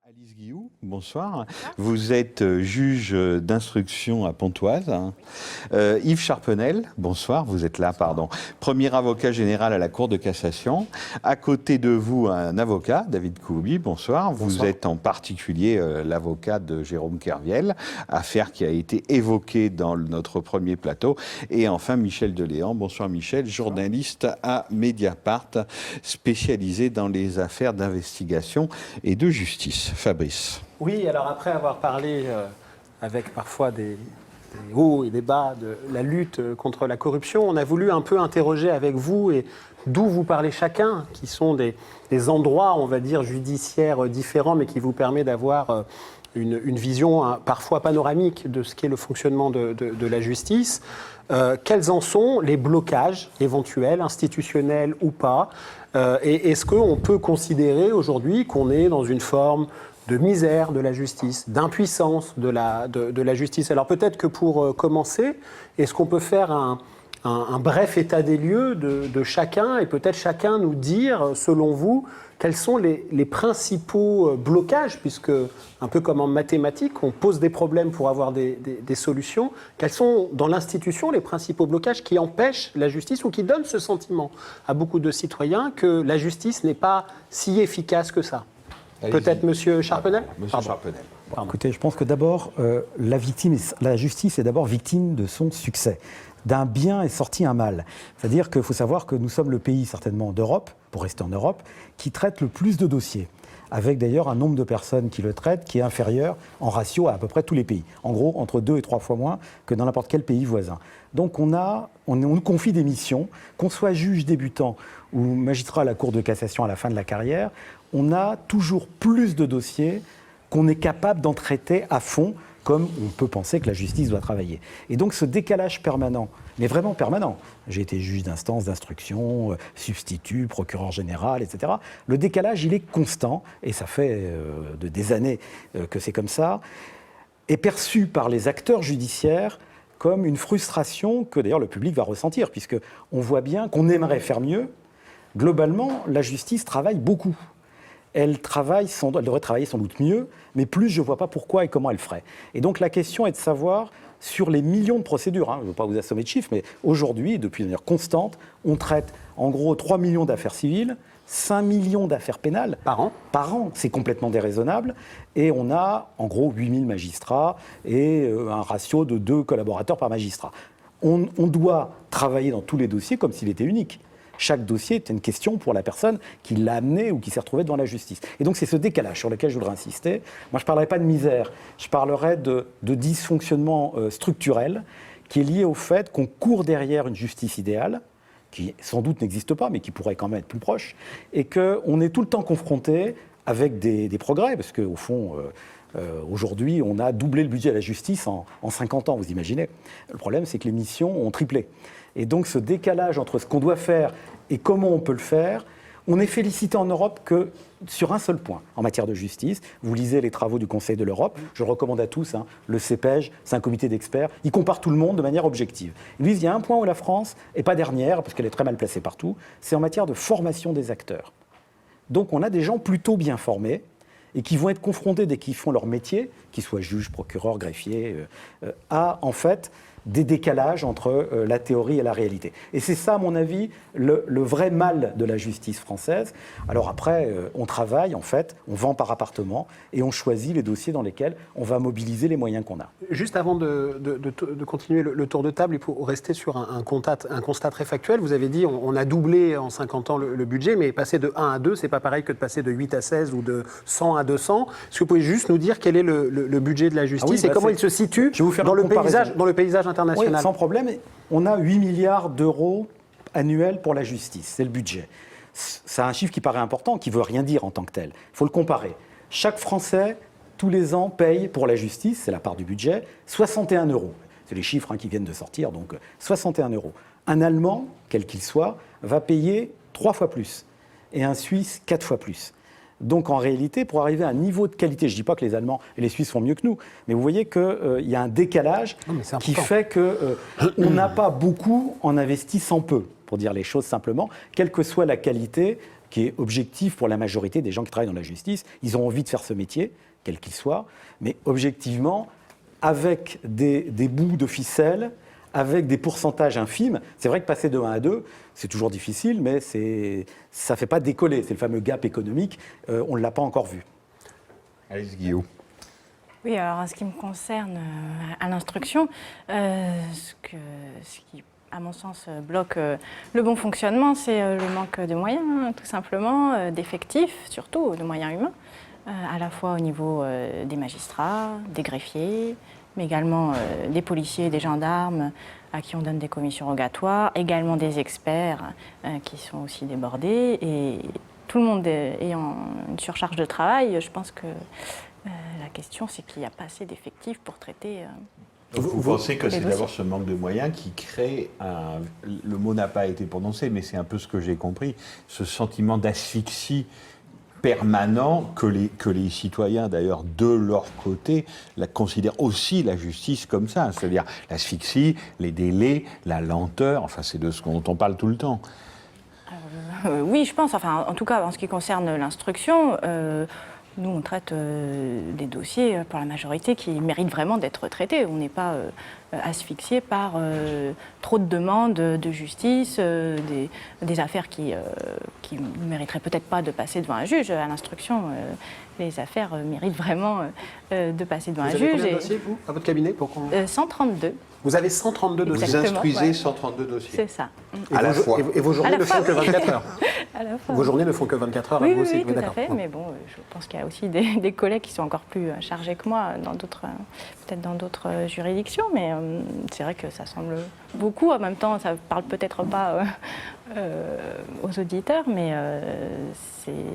Alice Guillou, bonsoir. Vous êtes juge d'instruction à Pontoise. Yves Charpenel, bonsoir, vous êtes là, pardon. Premier avocat général à la Cour de cassation. À côté de vous, un avocat, David Coubi, bonsoir. Vous êtes en particulier l'avocat de Jérôme Kerviel, affaire qui a été évoquée dans notre premier plateau. Et enfin, Michel Deléan, bonsoir Michel, journaliste à Mediapart, spécialisé dans les affaires d'investigation et de justice. Fabrice. Oui, alors après avoir parlé avec parfois des hauts et des bas de la lutte contre la corruption, on a voulu un peu interroger avec vous et d'où vous parlez chacun, qui sont des endroits, on va dire, judiciaires différents, mais qui vous permet d'avoir une vision parfois panoramique de ce qu'est le fonctionnement de la justice. Quels en sont les blocages éventuels, institutionnels ou pas, et est-ce qu'on peut considérer aujourd'hui qu'on est dans une forme de misère de la justice, d'impuissance de la justice? Alors peut-être que pour commencer, est-ce qu'on peut faire un bref état des lieux de chacun et peut-être chacun nous dire, selon vous, quels sont les principaux blocages, puisque, un peu comme en mathématiques, on pose des problèmes pour avoir des solutions. Quels sont, dans l'institution, les principaux blocages qui empêchent la justice ou qui donnent ce sentiment à beaucoup de citoyens que la justice n'est pas si efficace que ça? Peut-être Monsieur Charpenel. Monsieur Charpenel. Écoutez, je pense que d'abord, la justice est d'abord victime de son succès. D'un bien est sorti un mal. C'est-à-dire qu'il faut savoir que nous sommes le pays, certainement d'Europe, pour rester en Europe, qui traite le plus de dossiers, avec d'ailleurs un nombre de personnes qui le traitent qui est inférieur en ratio à peu près tous les pays. En gros, entre 2 et 3 fois moins que dans n'importe quel pays voisin. Donc on nous confie des missions, qu'on soit juge débutant ou magistrat à la Cour de cassation à la fin de la carrière, on a toujours plus de dossiers qu'on est capable d'en traiter à fond, comme on peut penser que la justice doit travailler. Et donc ce décalage permanent, mais vraiment permanent, j'ai été juge d'instance, d'instruction, substitut, procureur général, etc. Le décalage, il est constant, et ça fait des années que c'est comme ça, est perçu par les acteurs judiciaires comme une frustration que d'ailleurs le public va ressentir, puisqu'on voit bien qu'on aimerait faire mieux. Globalement, la justice travaille beaucoup. Elle devrait travailler sans doute mieux, mais plus je ne vois pas pourquoi et comment elle ferait. Et donc la question est de savoir, sur les millions de procédures, je ne veux pas vous assommer de chiffres, mais aujourd'hui, depuis une manière constante, on traite en gros 3 millions d'affaires civiles, 5 millions d'affaires pénales. Par an. Par an, c'est complètement déraisonnable. Et on a en gros 8000 magistrats et un ratio de 2 collaborateurs par magistrat. On doit travailler dans tous les dossiers comme s'il était unique. Chaque dossier est une question pour la personne qui l'a amené ou qui s'est retrouvée devant la justice. Et donc c'est ce décalage sur lequel je voudrais insister. Moi je ne parlerai pas de misère, je parlerai de dysfonctionnement structurel qui est lié au fait qu'on court derrière une justice idéale, qui sans doute n'existe pas, mais qui pourrait quand même être plus proche, et qu'on est tout le temps confronté avec des progrès, parce qu'au fond, aujourd'hui, on a doublé le budget de la justice en 50 ans, vous imaginez. Le problème, c'est que les missions ont triplé. Et donc ce décalage entre ce qu'on doit faire et comment on peut le faire, on est félicité en Europe que sur un seul point, en matière de justice. Vous lisez les travaux du Conseil de l'Europe, je le recommande à tous, le CEPEJ, c'est un comité d'experts, ils comparent tout le monde de manière objective. Ils disent qu'il y a un point où la France n'est pas dernière, parce qu'elle est très mal placée partout, c'est en matière de formation des acteurs. Donc on a des gens plutôt bien formés, et qui vont être confrontés dès qu'ils font leur métier, qu'ils soient juges, procureurs, greffiers, à en fait des décalages entre la théorie et la réalité. Et c'est ça, à mon avis, le vrai mal de la justice française. Alors après, on travaille, en fait, on vend par appartement et on choisit les dossiers dans lesquels on va mobiliser les moyens qu'on a. Juste avant de continuer le tour de table et pour rester sur un constat très factuel, vous avez dit on a doublé en 50 ans le budget, mais passer de 1 à 2, c'est pas pareil que de passer de 8 à 16 ou de 100 à 200. Est-ce que vous pouvez juste nous dire quel est le budget de la justice et comment il se situe dans le paysage international? Oui, sans problème. On a 8 milliards d'euros annuels pour la justice, c'est le budget. C'est un chiffre qui paraît important, qui ne veut rien dire en tant que tel. Il faut le comparer. Chaque Français, tous les ans, paye pour la justice, c'est la part du budget, 61 euros. C'est les chiffres qui viennent de sortir, donc 61 euros. Un Allemand, quel qu'il soit, va payer 3 fois plus. Et un Suisse, 4 fois plus. Donc en réalité, pour arriver à un niveau de qualité, je ne dis pas que les Allemands et les Suisses font mieux que nous, mais vous voyez qu'il y a un décalage qui fait qu'on n'a pas beaucoup en investissant peu, pour dire les choses simplement, quelle que soit la qualité qui est objectif pour la majorité des gens qui travaillent dans la justice. Ils ont envie de faire ce métier, quel qu'il soit, mais objectivement, avec des bouts de ficelle, avec des pourcentages infimes. C'est vrai que passer de 1 à 2, c'est toujours difficile, mais ça ne fait pas décoller. C'est le fameux gap économique, on ne l'a pas encore vu. Alice Guillaume. Oui, alors en ce qui me concerne à l'instruction, ce qui, à mon sens, bloque le bon fonctionnement, c'est le manque de moyens, hein, tout simplement, d'effectifs, surtout de moyens humains, à la fois au niveau des magistrats, des greffiers, mais également des policiers, des gendarmes, à qui on donne des commissions rogatoires, également des experts qui sont aussi débordés. Et tout le monde ayant une surcharge de travail, je pense que la question, c'est qu'il n'y a pas assez d'effectifs pour traiter. Vous pensez que c'est dossiers. d'abord ce manque de moyens qui crée le mot n'a pas été prononcé, mais c'est un peu ce que j'ai compris, ce sentiment d'asphyxie permanent que les citoyens, d'ailleurs, de leur côté, considèrent aussi la justice comme ça, c'est-à-dire l'asphyxie, les délais, la lenteur, enfin c'est de ce dont on parle tout le temps. Oui, je pense, enfin, en tout cas, en ce qui concerne l'instruction, nous, on traite des dossiers, pour la majorité, qui méritent vraiment d'être traités. On n'est pas asphyxié par trop de demandes de justice, des affaires qui ne mériteraient peut-être pas de passer devant un juge. À l'instruction, les affaires méritent vraiment de passer devant un juge. Vous avez combien de dossiers, vous, à votre cabinet pour qu'on... 132. Vous avez 132 dossiers. Vous Exactement, instruisez ouais. 132 dossiers. C'est ça. À la fois. Et vos journées À la ne font fois, que oui. 24 heures. À la fois. Vos journées ne font que 24 heures, Oui, à vous oui, aussi. oui, tout à d'accord. fait. Mais bon, je pense qu'il y a aussi des collègues qui sont encore plus chargés que moi, peut-être dans d'autres juridictions. Mais c'est vrai que ça semble beaucoup. En même temps, ça ne parle peut-être pas aux auditeurs, mais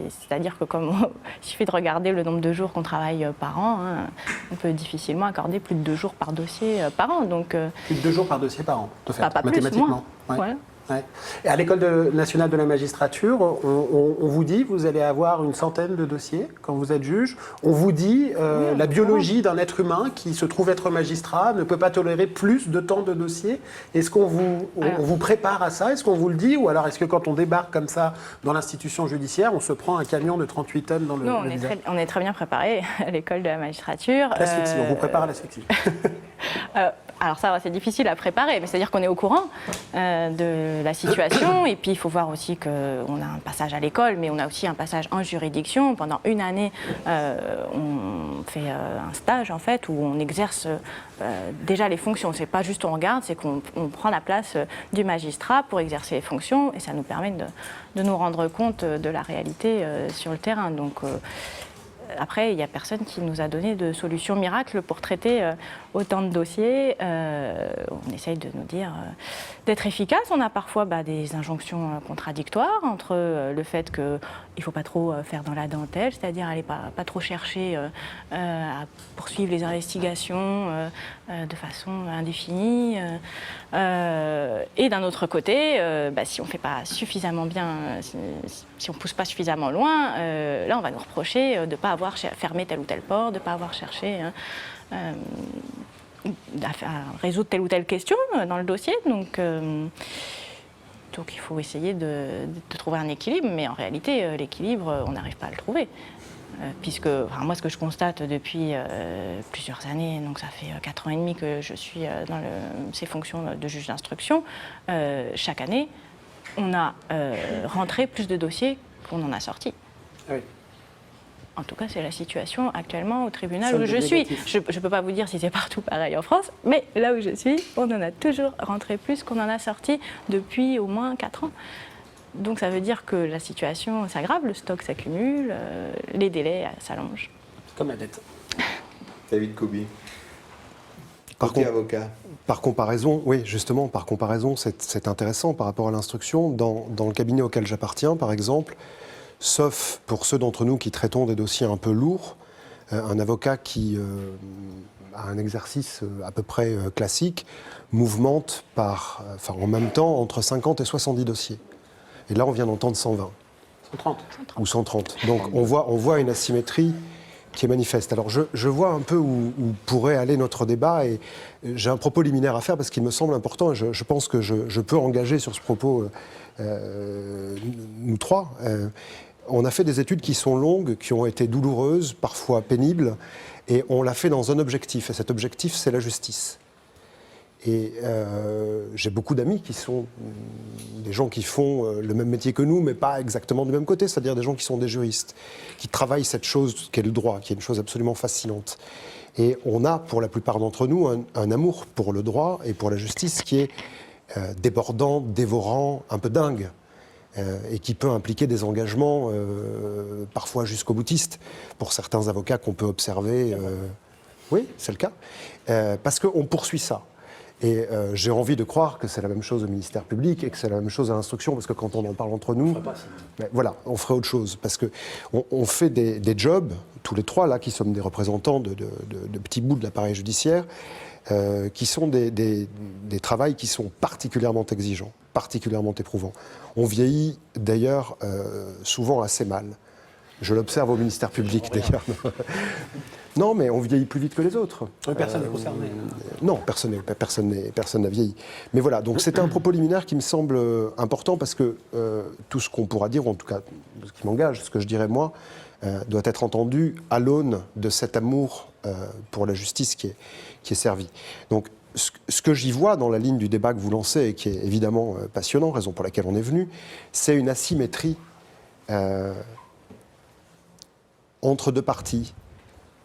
c'est-à-dire que il suffit de regarder le nombre de jours qu'on travaille par an, hein, on peut difficilement accorder plus de 2 jours par dossier par an. Donc, Plus de 2 jours par dossier par an, de fait, pas plus, mathématiquement. moins. Ouais. Voilà. Ouais. Et à l'École nationale de la magistrature, on vous dit vous allez avoir une centaine de dossiers quand vous êtes juge. On vous dit la biologie d'un être humain qui se trouve être magistrat ne peut pas tolérer plus de temps de dossiers. Est-ce qu'on vous prépare à ça? Est-ce qu'on vous le dit? Ou alors est-ce que quand on débarque comme ça dans l'institution judiciaire, on se prend un camion de 38 tonnes dans le nous, visage? on est très bien préparés à l'École de la magistrature. L'asphyxie, on vous prépare à l'asphyxie. Alors ça, c'est difficile à préparer, mais c'est-à-dire qu'on est au courant de la situation. Et puis, il faut voir aussi qu'on a un passage à l'école, mais on a aussi un passage en juridiction. Pendant une année, on fait un stage, en fait, où on exerce déjà les fonctions. C'est pas juste on regarde, c'est qu'on prend la place du magistrat pour exercer les fonctions. Et ça nous permet de nous rendre compte de la réalité sur le terrain. Donc, après, il n'y a personne qui nous a donné de solution miracle pour traiter autant de dossiers. On essaye de nous dire d'être efficace. On a parfois des injonctions contradictoires entre le fait qu'il ne faut pas trop faire dans la dentelle, c'est-à-dire aller pas trop chercher à poursuivre les investigations de façon indéfinie. Et d'un autre côté, si on ne fait pas suffisamment bien, si on ne pousse pas suffisamment loin, là on va nous reprocher de ne pas avoir fermé telle ou telle porte, de ne pas avoir cherché à résoudre telle ou telle question dans le dossier. Donc il faut essayer de trouver un équilibre, mais en réalité, l'équilibre, on n'arrive pas à le trouver. Puisque, moi, ce que je constate depuis plusieurs années, donc ça fait 4 ans et demi que je suis dans ces fonctions de juge d'instruction, chaque année, on a rentré plus de dossiers qu'on en a sortis. Oui. En tout cas, c'est la situation actuellement au tribunal où je suis. Je ne peux pas vous dire si c'est partout pareil en France, mais là où je suis, on en a toujours rentré plus qu'on en a sorti depuis au moins 4 ans. Donc ça veut dire que la situation s'aggrave, le stock s'accumule, les délais s'allongent. Comme la dette. David Kobi, avocat. Par comparaison, oui, justement, par comparaison, c'est intéressant par rapport à l'instruction. Dans le cabinet auquel j'appartiens, par exemple, sauf pour ceux d'entre nous qui traitons des dossiers un peu lourds, un avocat qui a un exercice à peu près classique mouvemente en même temps entre 50 et 70 dossiers. Et là, on vient d'entendre 120. 130. Ou 130. Donc on voit une asymétrie qui est manifeste. Alors je vois un peu où pourrait aller notre débat et j'ai un propos liminaire à faire parce qu'il me semble important et je pense que je peux engager sur ce propos nous trois. On a fait des études qui sont longues, qui ont été douloureuses, parfois pénibles, et on l'a fait dans un objectif, et cet objectif, c'est la justice. Et j'ai beaucoup d'amis qui sont des gens qui font le même métier que nous, mais pas exactement du même côté, c'est-à-dire des gens qui sont des juristes, qui travaillent cette chose qu'est le droit, qui est une chose absolument fascinante. Et on a, pour la plupart d'entre nous, un amour pour le droit et pour la justice qui est débordant, dévorant, un peu dingue. Et qui peut impliquer des engagements parfois jusqu'au boutiste pour certains avocats qu'on peut observer. Oui, c'est le cas. Parce qu'on poursuit ça. Et j'ai envie de croire que c'est la même chose au ministère public et que c'est la même chose à l'instruction, parce que quand on en parle entre nous, voilà, on ferait autre chose. Parce qu'on fait des jobs, tous les trois là, qui sommes des représentants de petits bouts de l'appareil judiciaire, qui sont des travails qui sont particulièrement exigeants, particulièrement éprouvants. On vieillit d'ailleurs souvent assez mal. Je l'observe au ministère public d'ailleurs. Non, mais on vieillit plus vite que les autres. Personne n'est concerné. Non, personne n'a vieilli. Mais voilà, donc c'était un propos liminaire qui me semble important parce que tout ce qu'on pourra dire, ou en tout cas ce qui m'engage, ce que je dirais moi, doit être entendu à l'aune de cet amour pour la justice qui est servi. Donc, ce que j'y vois dans la ligne du débat que vous lancez et qui est évidemment passionnant, raison pour laquelle on est venu, c'est une asymétrie entre deux parties,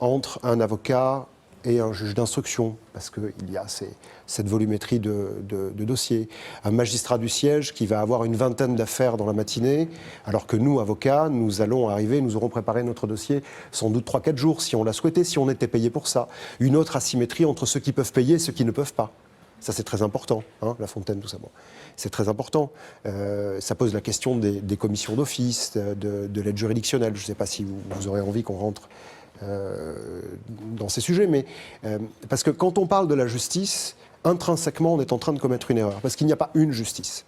entre un avocat et un juge d'instruction, parce qu'il y a cette volumétrie de dossiers. Un magistrat du siège qui va avoir une vingtaine d'affaires dans la matinée, alors que nous, avocats, nous allons arriver, nous aurons préparé notre dossier sans doute 3-4 jours, si on l'a souhaité, si on était payé pour ça. Une autre asymétrie entre ceux qui peuvent payer et ceux qui ne peuvent pas. Ça, c'est très important, hein, La Fontaine, tout ça. Bon. C'est très important. Ça pose la question des commissions d'office, de l'aide juridictionnelle. Je ne sais pas si vous aurez envie qu'on rentre dans ces sujets, mais parce que quand on parle de la justice, intrinsèquement, on est en train de commettre une erreur, parce qu'il n'y a pas une justice.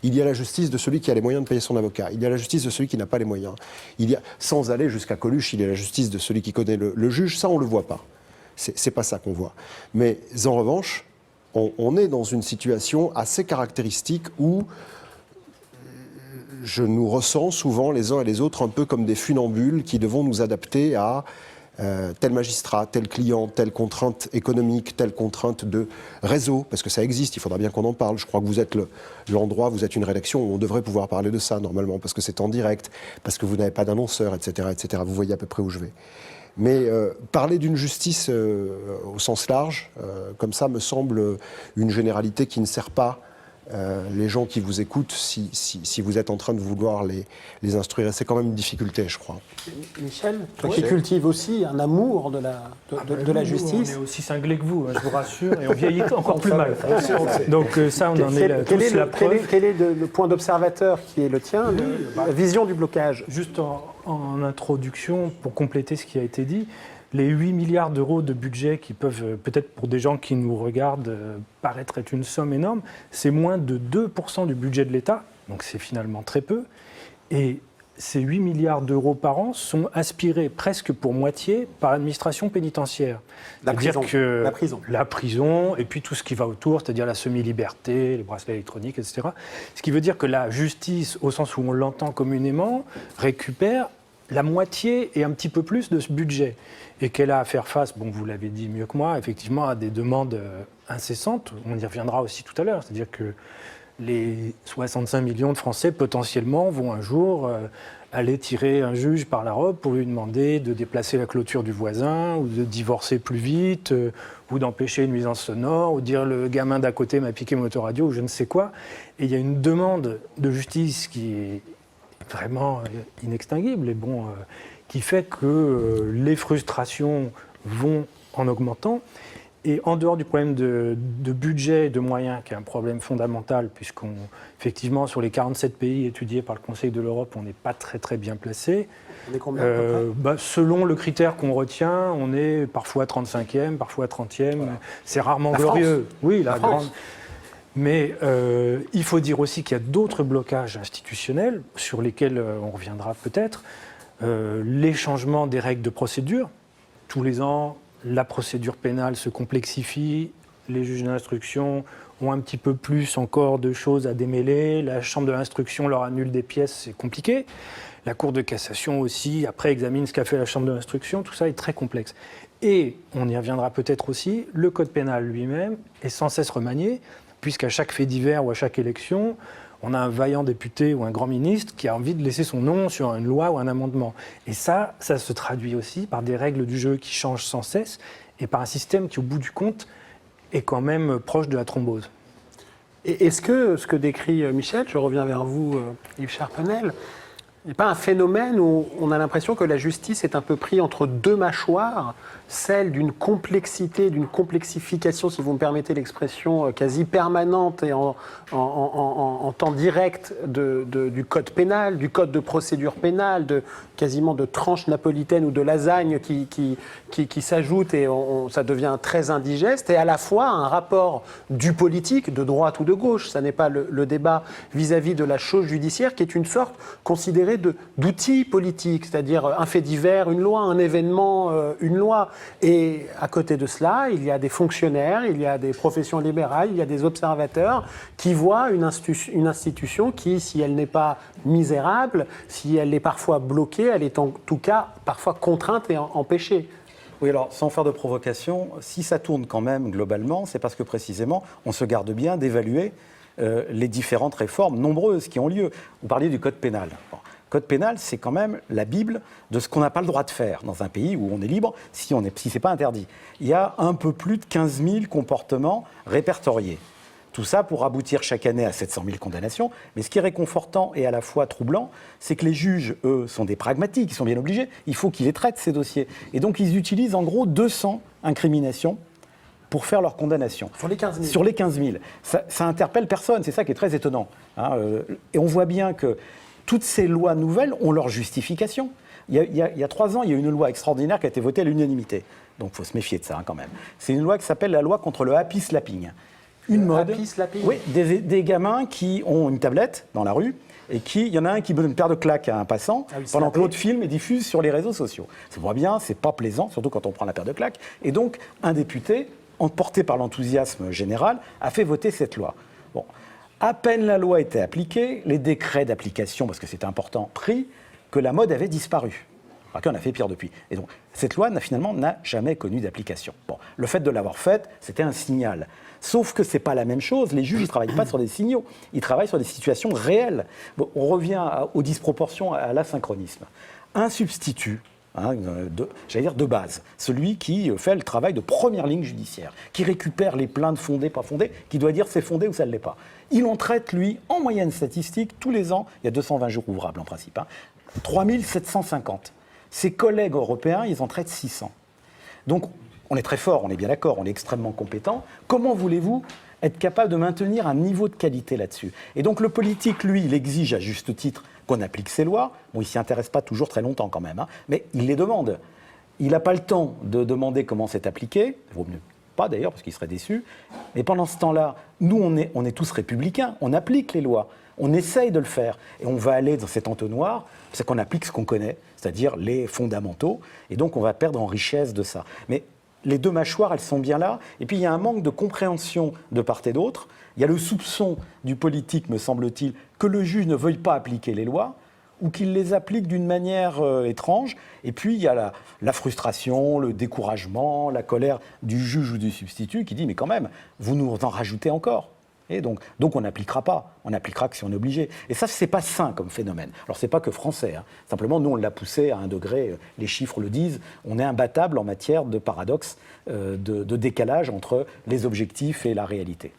Il y a la justice de celui qui a les moyens de payer son avocat. Il y a la justice de celui qui n'a pas les moyens. Il y a, sans aller jusqu'à Coluche, il y a la justice de celui qui connaît le juge. Ça, on ne le voit pas. C'est pas ça qu'on voit. Mais en revanche, on est dans une situation assez caractéristique où je nous ressens souvent les uns et les autres un peu comme des funambules qui devons nous adapter à tel magistrat, tel client, telle contrainte économique, telle contrainte de réseau, parce que ça existe, il faudra bien qu'on en parle. Je crois que vous êtes l'endroit, vous êtes une rédaction où on devrait pouvoir parler de ça normalement, parce que c'est en direct, parce que vous n'avez pas d'annonceur, etc., etc. Vous voyez à peu près où je vais. Mais parler d'une justice au sens large, comme ça, me semble une généralité qui ne sert pas les gens qui vous écoutent si vous êtes en train de vouloir les instruire. C'est quand même une difficulté, je crois. Michel, toi qui cultives aussi un amour de la justice. On est aussi cinglés que vous, je vous rassure, et on vieillit encore plus mal. Donc ça, on en est tous la preuve. Quel est le point d'observateur qui est le tien, la vision du blocage? Juste en introduction, pour compléter ce qui a été dit, les 8 milliards d'euros de budget qui peuvent, peut-être pour des gens qui nous regardent, paraître être une somme énorme, c'est moins de 2% du budget de l'État, donc c'est finalement très peu. Et ces 8 milliards d'euros par an sont aspirés presque pour moitié par l'administration pénitentiaire. La prison. La prison, et puis tout ce qui va autour, c'est-à-dire la semi-liberté, les bracelets électroniques, etc. Ce qui veut dire que la justice, au sens où on l'entend communément, récupère la moitié et un petit peu plus de ce budget. Et qu'elle a à faire face, bon, vous l'avez dit mieux que moi, effectivement, à des demandes incessantes. On y reviendra aussi tout à l'heure. C'est-à-dire que les 65 millions de Français, potentiellement, vont un jour aller tirer un juge par la robe pour lui demander de déplacer la clôture du voisin, ou de divorcer plus vite, ou d'empêcher une nuisance sonore, ou dire le gamin d'à côté m'a piqué mon autoradio, ou je ne sais quoi. Et il y a une demande de justice qui est vraiment inextinguible, et bon, qui fait que les frustrations vont en augmentant. Et en dehors du problème de budget et de moyens, qui est un problème fondamental, effectivement, sur les 47 pays étudiés par le Conseil de l'Europe, on n'est pas très très bien placé. On est combien à peu près ? Selon le critère qu'on retient, on est parfois 35e, parfois 30e. Voilà. C'est rarement la glorieux. France. Oui, la grande. Mais il faut dire aussi qu'il y a d'autres blocages institutionnels sur lesquels on reviendra peut-être. Les changements des règles de procédure, tous les ans, la procédure pénale se complexifie, les juges d'instruction ont un petit peu plus encore de choses à démêler, la chambre de l'instruction leur annule des pièces, c'est compliqué. La Cour de cassation aussi, après, examine ce qu'a fait la chambre de l'instruction, tout ça est très complexe. Et, on y reviendra peut-être aussi, le code pénal lui-même est sans cesse remanié, puisqu'à chaque fait divers ou à chaque élection, on a un vaillant député ou un grand ministre qui a envie de laisser son nom sur une loi ou un amendement. Et ça se traduit aussi par des règles du jeu qui changent sans cesse et par un système qui, au bout du compte, est quand même proche de la thrombose. Et est-ce que ce que décrit Michel, je reviens vers vous, Yves Charpenel, n'est pas un phénomène où on a l'impression que la justice est un peu prise entre deux mâchoires, celle d'une complexité, d'une complexification, si vous me permettez l'expression, quasi permanente et en temps direct du code pénal, du code de procédure pénale, quasiment de tranches napolitaines ou de lasagne qui s'ajoutent et ça devient très indigeste, et à la fois un rapport du politique, de droite ou de gauche, ça n'est pas le débat vis-à-vis de la chose judiciaire, qui est une sorte considérée d'outil politique, c'est-à-dire un fait divers, une loi, un événement, une loi. Et à côté de cela, il y a des fonctionnaires, il y a des professions libérales, il y a des observateurs qui voient une institution qui, si elle n'est pas misérable, si elle est parfois bloquée, elle est en tout cas parfois contrainte et empêchée. Oui, alors, sans faire de provocation, si ça tourne quand même globalement, c'est parce que précisément, on se garde bien d'évaluer les différentes réformes nombreuses qui ont lieu. Vous parliez du code pénal. Bon. Code pénal, c'est quand même la Bible de ce qu'on n'a pas le droit de faire dans un pays où on est libre si ce n'est pas interdit. Il y a un peu plus de 15 000 comportements répertoriés. Tout ça pour aboutir chaque année à 700 000 condamnations. Mais ce qui est réconfortant et à la fois troublant, c'est que les juges, eux, sont des pragmatiques, ils sont bien obligés. Il faut qu'ils les traitent, ces dossiers. Et donc, ils utilisent en gros 200 incriminations pour faire leur condamnation. Sur les 15 000. Sur les 15 000. Ça interpelle personne, c'est ça qui est très étonnant. Et on voit bien que toutes ces lois nouvelles ont leur justification. Il y a 3 ans, il y a une loi extraordinaire qui a été votée à l'unanimité. Donc il faut se méfier de ça quand même. C'est une loi qui s'appelle la loi contre le happy slapping. Une mode. Happy slapping. Oui, des gamins qui ont une tablette dans la rue et il y en a un qui donne une paire de claques à un passant pendant que l'autre filme et diffuse sur les réseaux sociaux. Ça voit bien, c'est pas plaisant, surtout quand on prend la paire de claques. Et donc, un député, emporté par l'enthousiasme général, a fait voter cette loi. Bon. À peine la loi était appliquée, les décrets d'application, parce que c'était important, pris, que la mode avait disparu. Alors qu'on a fait pire depuis. Et donc, cette loi, finalement, n'a jamais connu d'application. Bon, le fait de l'avoir faite, c'était un signal. Sauf que ce n'est pas la même chose. Les juges, ils ne travaillent pas sur des signaux. Ils travaillent sur des situations réelles. Bon, on revient aux disproportions, à l'asynchronisme. Un substitut, de base, celui qui fait le travail de première ligne judiciaire, qui récupère les plaintes fondées, pas fondées, qui doit dire c'est fondé ou ça ne l'est pas. Il en traite, lui, en moyenne statistique, tous les ans, il y a 220 jours ouvrables en principe, 3750. Ses collègues européens, ils en traitent 600. Donc, on est très fort, on est bien d'accord, on est extrêmement compétent. Comment voulez-vous être capable de maintenir un niveau de qualité là-dessus? Et donc, le politique, lui, il exige à juste titre qu'on applique ces lois. Bon, il ne s'y intéresse pas toujours très longtemps quand même, mais il les demande. Il n'a pas le temps de demander comment c'est appliqué. Il vaut mieux pas d'ailleurs, parce qu'il serait déçu. Mais pendant ce temps-là, nous, on est tous républicains. On applique les lois. On essaye de le faire. Et on va aller dans cet entonnoir, c'est qu'on applique ce qu'on connaît, c'est-à-dire les fondamentaux. Et donc, on va perdre en richesse de ça. Mais les deux mâchoires, elles sont bien là. Et puis, il y a un manque de compréhension de part et d'autre. Il y a le soupçon du politique, me semble-t-il, que le juge ne veuille pas appliquer les lois ou qu'il les applique d'une manière étrange. Et puis, il y a la frustration, le découragement, la colère du juge ou du substitut qui dit « mais quand même, vous nous en rajoutez encore ». Et donc on n'appliquera pas. On n'appliquera que si on est obligé. Et ça, c'est pas sain comme phénomène. Alors, c'est pas que français. Simplement, nous, on l'a poussé à un degré, les chiffres le disent, on est imbattable en matière de paradoxe, de décalage entre les objectifs et la réalité.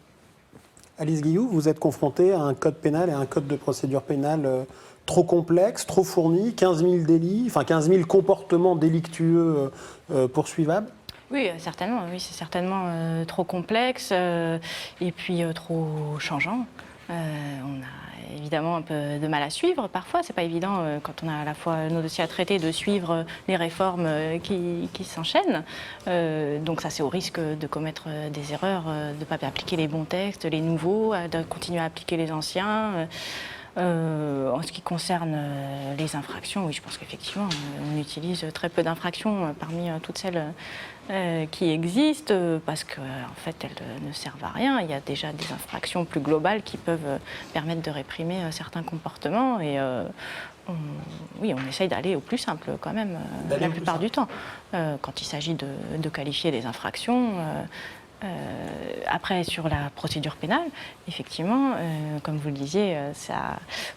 Alice Guillou, vous êtes confrontée à un code pénal et à un code de procédure pénale trop complexe, trop fourni, 15 000 délits, enfin 15 000 comportements délictueux poursuivables. Oui, certainement. Oui, c'est certainement trop complexe et puis trop changeant. On a évidemment un peu de mal à suivre parfois. C'est pas évident quand on a à la fois nos dossiers à traiter de suivre les réformes qui s'enchaînent. Donc ça, c'est au risque de commettre des erreurs, de ne pas appliquer les bons textes, les nouveaux, de continuer à appliquer les anciens. En ce qui concerne les infractions, oui, je pense qu'effectivement, on utilise très peu d'infractions parmi toutes celles qui existent, parce qu'en fait, elles ne servent à rien. Il y a déjà des infractions plus globales qui peuvent permettre de réprimer certains comportements. Et oui, on essaye d'aller au plus simple quand même, la plupart du temps. Quand il s'agit de qualifier des infractions. Après, sur la procédure pénale, effectivement, comme vous le disiez,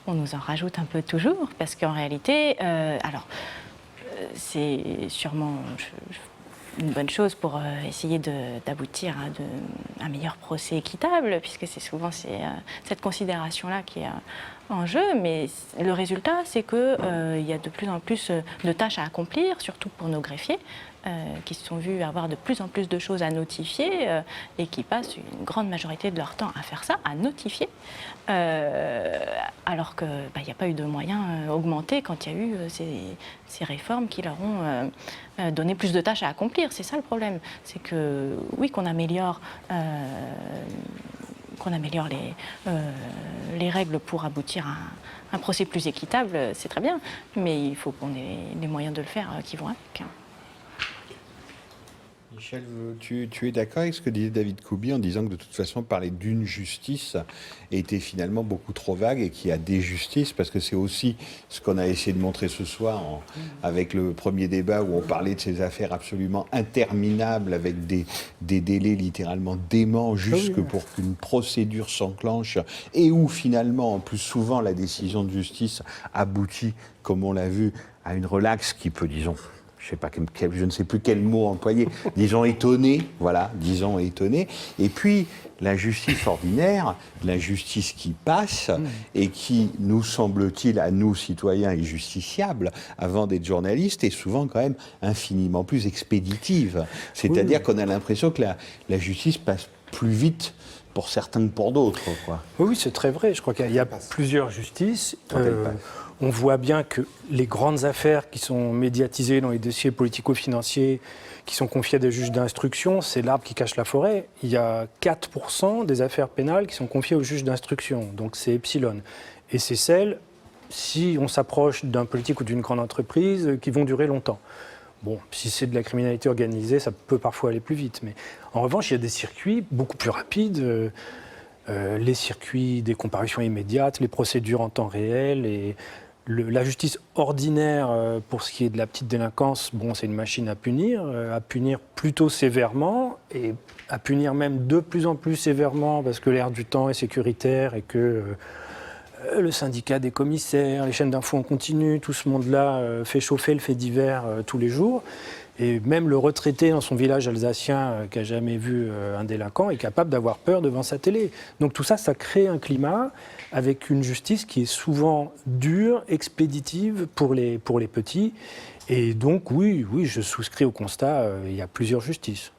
on nous en rajoute un peu toujours, parce qu'en réalité, c'est sûrement une bonne chose pour essayer d'aboutir à un meilleur procès équitable, puisque c'est souvent cette considération-là qui est en jeu, mais le résultat, c'est qu'il y a de plus en plus de tâches à accomplir, surtout pour nos greffiers, qui se sont vus avoir de plus en plus de choses à notifier et qui passent une grande majorité de leur temps à faire ça, à notifier, alors qu'il n'y a pas eu de moyens augmentés quand il y a eu ces réformes qui leur ont donné plus de tâches à accomplir. C'est ça le problème, c'est que oui, qu'on améliore les règles pour aboutir à un procès plus équitable, c'est très bien, mais il faut qu'on ait les moyens de le faire qui vont avec. Michel, tu es d'accord avec ce que disait David Koubi en disant que de toute façon, parler d'une justice était finalement beaucoup trop vague et qu'il y a des justices, parce que c'est aussi ce qu'on a essayé de montrer ce soir avec le premier débat où on parlait de ces affaires absolument interminables avec des délais littéralement déments juste pour qu'une procédure s'enclenche et où finalement, en plus souvent, la décision de justice aboutit, comme on l'a vu, à une relaxe qui peut, disons, je ne sais plus quel mot employer, disons étonné, voilà, disons étonné. Et puis, la justice ordinaire, la justice qui passe et qui, nous semble-t-il, à nous, citoyens et justiciables, avant d'être journalistes, est souvent quand même infiniment plus expéditive. C'est-à-dire qu'on a l'impression que la justice passe plus vite pour certains que pour d'autres, quoi. Oui, c'est très vrai. Je crois qu'il y a plusieurs justices. On voit bien que les grandes affaires qui sont médiatisées dans les dossiers politico-financiers, qui sont confiés à des juges d'instruction, c'est l'arbre qui cache la forêt. Il y a 4% des affaires pénales qui sont confiées aux juges d'instruction, donc c'est epsilon. Et c'est celles, si on s'approche d'un politique ou d'une grande entreprise, qui vont durer longtemps. Bon, si c'est de la criminalité organisée, ça peut parfois aller plus vite. Mais en revanche, il y a des circuits beaucoup plus rapides, les circuits des comparutions immédiates, les procédures en temps réel et la justice ordinaire, pour ce qui est de la petite délinquance, bon, c'est une machine à punir plutôt sévèrement et à punir même de plus en plus sévèrement parce que l'air du temps est sécuritaire et que le syndicat des commissaires, les chaînes d'infos en continu, tout ce monde-là fait chauffer le fait divers tous les jours. Et même le retraité dans son village alsacien qui n'a jamais vu un délinquant est capable d'avoir peur devant sa télé. Donc tout ça, ça crée un climat avec une justice qui est souvent dure, expéditive pour les petits. Et donc oui, je souscris au constat, il y a plusieurs justices.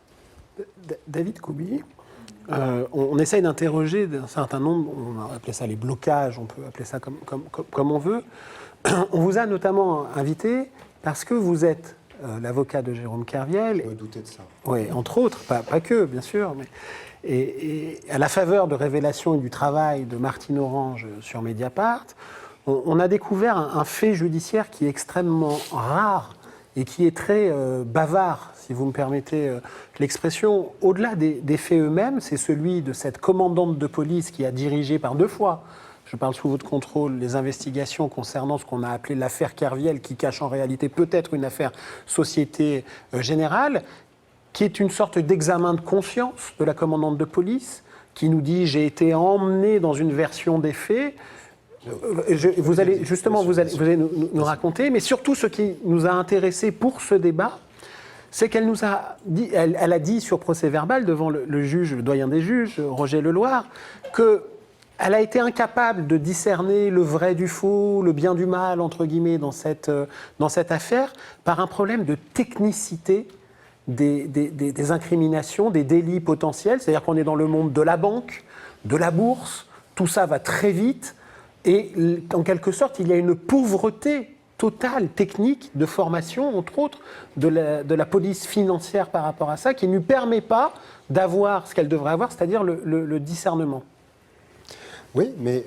David Koubi, on essaye d'interroger un certain nombre, on a appelé ça les blocages, on peut appeler ça comme on veut. On vous a notamment invité parce que vous êtes l'avocat de Jérôme Kerviel. Je me doutais de ça. Oui, entre autres, pas que, bien sûr. Mais, et à la faveur de révélations et du travail de Martine Orange sur Mediapart, on a découvert un fait judiciaire qui est extrêmement rare et qui est très bavard, si vous me permettez l'expression. Au-delà des faits eux-mêmes, c'est celui de cette commandante de police qui a dirigé par 2 fois, je parle sous votre contrôle, les investigations concernant ce qu'on a appelé l'affaire Kerviel, qui cache en réalité peut-être une affaire Société Générale, qui est une sorte d'examen de conscience de la commandante de police, qui nous dit « j'ai été emmené dans une version des faits ». Vous allez nous raconter, mais surtout ce qui nous a intéressés pour ce débat, c'est qu'elle nous a dit, elle a dit sur procès verbal devant le juge, le doyen des juges, Roger Leloir, qu'elle a été incapable de discerner le vrai du faux, le bien du mal, entre guillemets, dans cette affaire, par un problème de technicité des incriminations, des délits potentiels. C'est-à-dire qu'on est dans le monde de la banque, de la bourse, tout ça va très vite, et en quelque sorte, il y a une pauvreté totale, technique, de formation, entre autres, de la police financière par rapport à ça, qui ne lui permet pas d'avoir ce qu'elle devrait avoir, c'est-à-dire le discernement. Oui, mais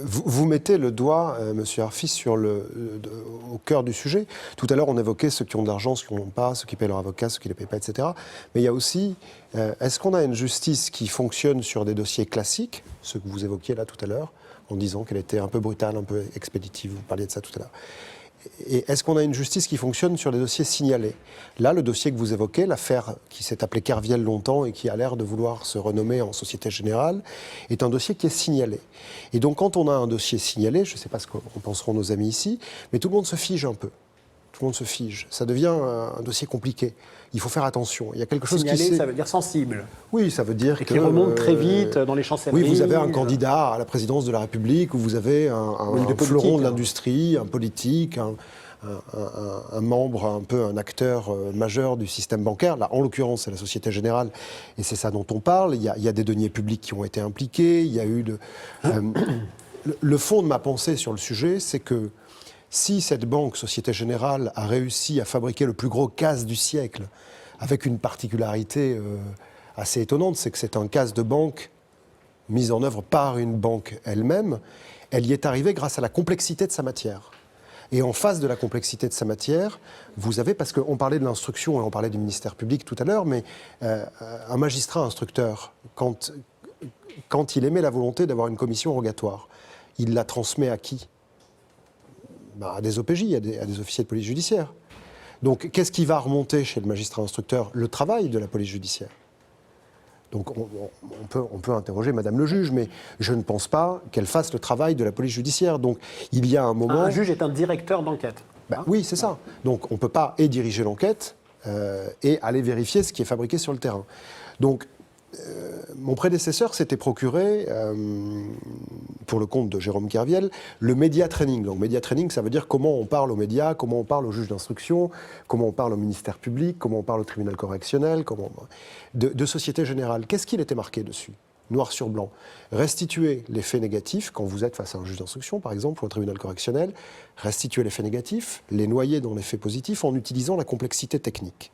Vous mettez le doigt, Monsieur Arfis, au cœur du sujet. Tout à l'heure, on évoquait ceux qui ont de l'argent, ceux qui n'en ont pas, ceux qui paient leur avocat, ceux qui ne les payent pas, etc. Mais il y a aussi, est-ce qu'on a une justice qui fonctionne sur des dossiers classiques, ceux que vous évoquiez là tout à l'heure, en disant qu'elle était un peu brutale, un peu expéditive, vous parliez de ça tout à l'heure. Et est-ce qu'on a une justice qui fonctionne sur des dossiers signalés? Là, le dossier que vous évoquez, l'affaire qui s'est appelée Kerviel longtemps et qui a l'air de vouloir se renommer en Société Générale, est un dossier qui est signalé. Et donc, quand on a un dossier signalé, je ne sais pas ce qu'en penseront nos amis ici, mais tout le monde se fige un peu. Tout le monde se fige. Ça devient un dossier compliqué. Il faut faire attention. Il y a quelque chose Signalé, ça veut dire sensible. Oui, ça veut dire qui remonte très vite dans les chancelleries. Oui, vous avez un candidat à la présidence de la République, ou vous avez un fleuron de l'industrie, un politique, un membre, un acteur majeur du système bancaire. Là, en l'occurrence, c'est la Société Générale, et c'est ça dont on parle. Il y a des deniers publics qui ont été impliqués. Il y a eu le fond de ma pensée sur le sujet, c'est que si cette banque, Société Générale, a réussi à fabriquer le plus gros casse du siècle, avec une particularité assez étonnante, c'est que c'est un casse de banque mis en œuvre par une banque elle-même, elle y est arrivée grâce à la complexité de sa matière. Et en face de la complexité de sa matière, vous avez, parce qu'on parlait de l'instruction et on parlait du ministère public tout à l'heure, mais un magistrat instructeur, quand il émet la volonté d'avoir une commission rogatoire, il la transmet à qui ? À des OPJ, à des officiers de police judiciaire. Donc, qu'est-ce qui va remonter chez le magistrat instructeur ? Le travail de la police judiciaire. Donc, on peut interroger Madame le juge, mais je ne pense pas qu'elle fasse le travail de la police judiciaire. Donc, il y a un moment... Un juge est un directeur d'enquête. Oui, c'est ça. Donc, on ne peut pas et diriger l'enquête et aller vérifier ce qui est fabriqué sur le terrain. Donc, mon prédécesseur s'était procuré, pour le compte de Jérôme Kerviel, le média training. Donc, média training, ça veut dire comment on parle aux médias, comment on parle aux juges d'instruction, comment on parle au ministère public, comment on parle au tribunal correctionnel, de Société Générale. Qu'est-ce qu'il était marqué dessus ? Noir sur blanc. Restituer les faits négatifs, quand vous êtes face à un juge d'instruction, par exemple, ou au tribunal correctionnel, restituer les faits négatifs, les noyer dans les faits positifs en utilisant la complexité technique.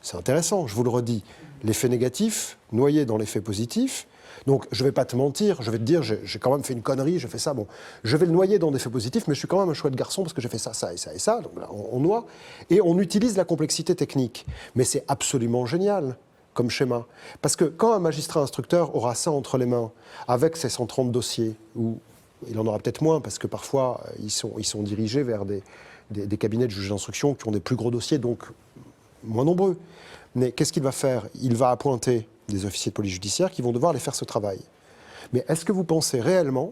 C'est intéressant, je vous le redis. Les faits négatifs, noyés dans les faits positifs. Donc, je ne vais pas te mentir, je vais te dire, j'ai quand même fait une connerie, j'ai fait ça. Bon, je vais le noyer dans des faits positifs, mais je suis quand même un chouette garçon parce que j'ai fait ça, ça et ça et ça. Donc là, on noie. Et on utilise la complexité technique. Mais c'est absolument génial comme schéma. Parce que quand un magistrat instructeur aura ça entre les mains, avec ses 130 dossiers, ou il en aura peut-être moins, parce que parfois, ils sont dirigés vers des cabinets de juges d'instruction qui ont des plus gros dossiers, donc moins nombreux. Mais qu'est-ce qu'il va faire ? Il va appointer des officiers de police judiciaire qui vont devoir aller faire ce travail. Mais est-ce que vous pensez réellement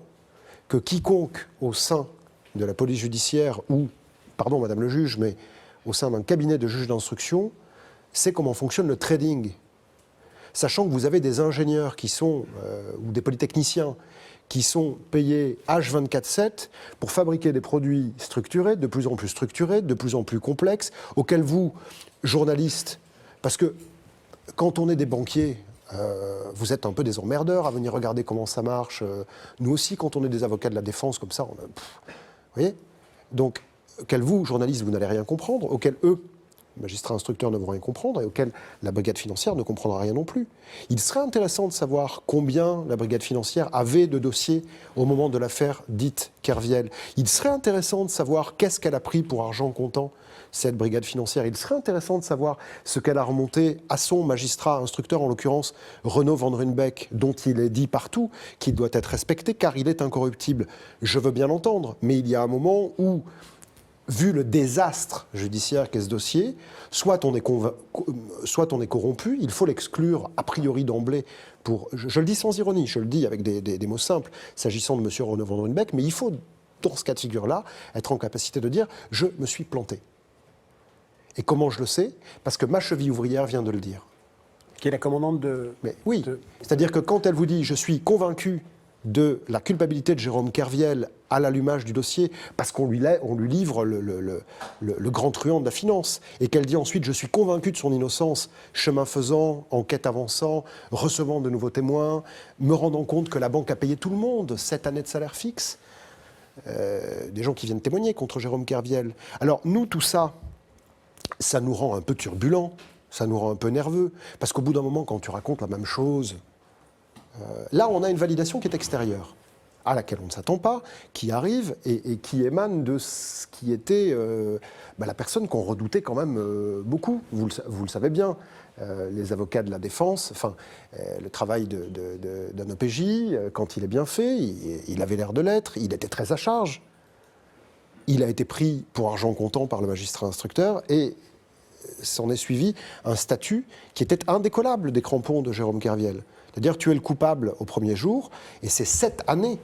que quiconque au sein de la police judiciaire ou, pardon Madame le juge, mais au sein d'un cabinet de juges d'instruction, sait comment fonctionne le trading ? Sachant que vous avez des ingénieurs qui sont, ou des polytechniciens, qui sont payés H24/7 pour fabriquer des produits structurés, de plus en plus structurés, de plus en plus complexes, auxquels vous, journalistes, parce que quand on est des banquiers, vous êtes un peu des emmerdeurs à venir regarder comment ça marche. Nous aussi, quand on est des avocats de la défense comme ça, vous voyez ? Donc, auxquels vous, journalistes, vous n'allez rien comprendre, auxquels eux, magistrats instructeurs, ne vont rien comprendre et auxquels la brigade financière ne comprendra rien non plus. Il serait intéressant de savoir combien la brigade financière avait de dossiers au moment de l'affaire dite Kerviel. Il serait intéressant de savoir qu'est-ce qu'elle a pris pour argent comptant, cette brigade financière. Il serait intéressant de savoir ce qu'elle a remonté à son magistrat instructeur, en l'occurrence Renaud Van Runbeck, dont il est dit partout qu'il doit être respecté car il est incorruptible. Je veux bien l'entendre, mais il y a un moment où, vu le désastre judiciaire qu'est ce dossier, soit on est corrompu, il faut l'exclure a priori d'emblée. Je le dis sans ironie, je le dis avec des mots simples, s'agissant de M. Renaud Van Runbeck, mais il faut, dans ce cas de figure-là, être en capacité de dire « je me suis planté ». Et comment je le sais ? Parce que ma cheville ouvrière vient de le dire. Qui est la commandante de... Mais oui, c'est-à-dire que quand elle vous dit « je suis convaincu de la culpabilité de Jérôme Kerviel à l'allumage du dossier, parce qu'on lui livre le grand truand de la finance, et qu'elle dit ensuite « je suis convaincu de son innocence, chemin faisant, enquête avançant, recevant de nouveaux témoins, me rendant compte que la banque a payé tout le monde 7 années de salaire fixe », des gens qui viennent témoigner contre Jérôme Kerviel. Alors nous, tout ça, ça nous rend un peu turbulents, ça nous rend un peu nerveux, parce qu'au bout d'un moment, quand tu racontes la même chose Là, on a une validation qui est extérieure, à laquelle on ne s'attend pas, qui arrive et qui émane de ce qui était la personne qu'on redoutait quand même beaucoup. Vous le savez bien, les avocats de la défense, le travail d'un OPJ, quand il est bien fait, il avait l'air de l'être, il était très à charge. Il a été pris pour argent comptant par le magistrat instructeur et s'en est suivi un statut qui était indécollable des crampons de Jérôme Kerviel. C'est-à-dire tu es le coupable au premier jour, et c'est 7 années